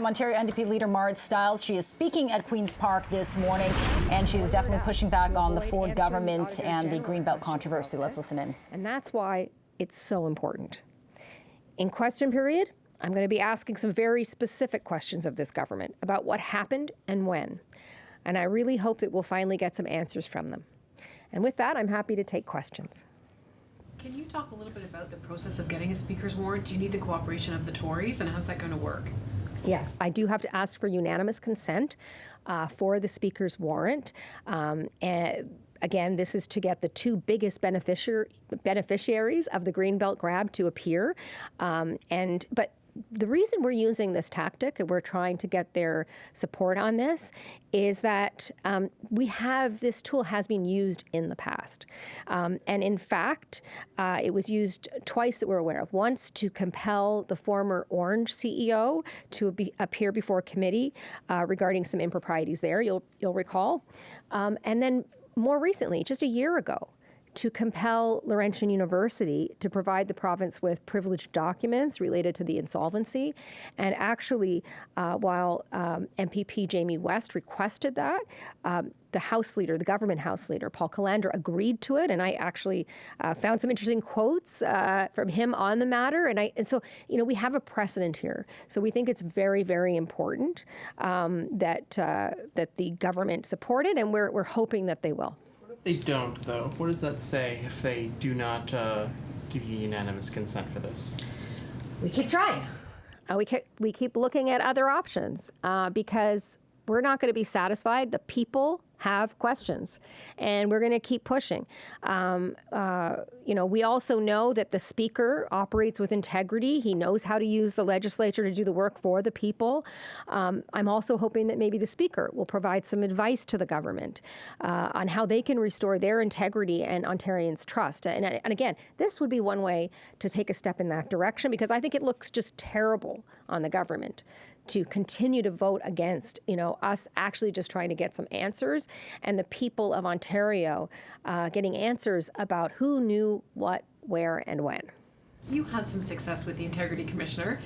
Ontario NDP leader Marit Stiles, she is speaking at Queen's Park this morning, and she is definitely pushing back on the Ford government and the greenbelt controversy. Let's listen in. And that's why it's so important. In question period, I'm going to be asking some very specific questions of this government about what happened and when. And I really hope that we'll finally get some answers from them. And with that, I'm happy to take questions. Can you talk a little bit about the process of getting a speaker's warrant? Do you need the cooperation of the Tories, and how's that going to work? Yes, I do have to ask for unanimous consent for the speaker's warrant. And again, this is to get the two biggest beneficiaries of the greenbelt grab to appear. But the reason we're using this tactic and we're trying to get their support on this is that this tool has been used in the past. And in fact, it was used twice that we're aware of. Once to compel the former Orange CEO to appear before a committee regarding some improprieties there, you'll recall. And then more recently, just a year ago, to compel Laurentian University to provide the province with privileged documents related to the insolvency. And actually, while MPP Jamie West requested that, the House Leader, the government House Leader, Paul Calandra, agreed to it. And I actually found some interesting quotes from him on the matter. And so, we have a precedent here. So we think it's very, very important that the government support it, and we're hoping that they will. They don't, though. What does that say if they do not give you unanimous consent for this? We keep trying. We keep looking at other options because we're not going to be satisfied. The people have questions, and we're going to keep pushing. We also know that the Speaker operates with integrity. He knows how to use the legislature to do the work for the people. I'm also hoping that maybe the Speaker will provide some advice to the government on how they can restore their integrity and Ontarians' trust. And again, this would be one way to take a step in that direction, because I think it looks just terrible on the government to continue to vote against, us actually just trying to get some answers, and the people of Ontario getting answers about who knew what, where, and when. You had some success with the Integrity Commissioner.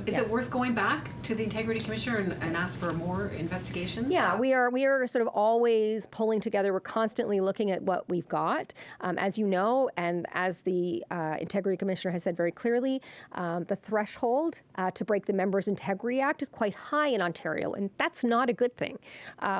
Is Yes. it worth going back to the Integrity Commissioner and ask for more investigations? Yeah, we are sort of always pulling together. We're constantly looking at what we've got. As you know, and as the Integrity Commissioner has said very clearly, the threshold to break the Members' Integrity Act is quite high in Ontario, and that's not a good thing.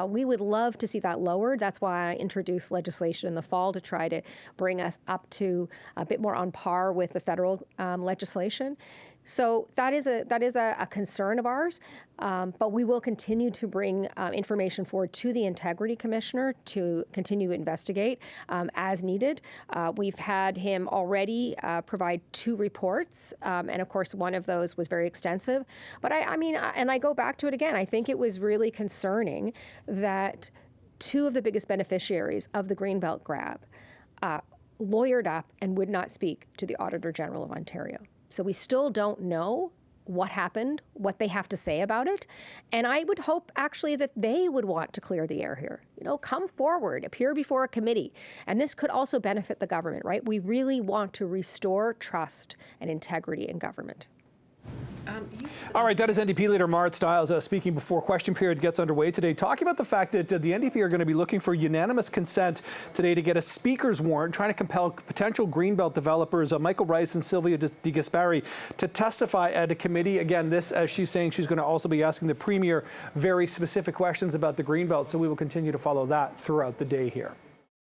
We would love to see that lowered. That's why I introduced legislation in the fall to try to bring us up to a bit more on par with the federal legislation. So that is a concern of ours, but we will continue to bring information forward to the Integrity Commissioner to continue to investigate as needed. We've had him already provide 2 reports, and of course one of those was very extensive. But I go back to it again, I think it was really concerning that 2 of the biggest beneficiaries of the greenbelt grab lawyered up and would not speak to the Auditor General of Ontario. So we still don't know what happened, what they have to say about it. And I would hope actually that they would want to clear the air here. Come forward, appear before a committee. And this could also benefit the government, right? We really want to restore trust and integrity in government. All right, that is NDP leader Marit Stiles speaking before question period gets underway today, talking about the fact that the NDP are going to be looking for unanimous consent today to get a speaker's warrant, trying to compel potential greenbelt developers Michael Rice and Sylvia De Gasperi to testify at a committee. Again, this, as she's saying, she's going to also be asking the Premier very specific questions about the greenbelt, so we will continue to follow that throughout the day here.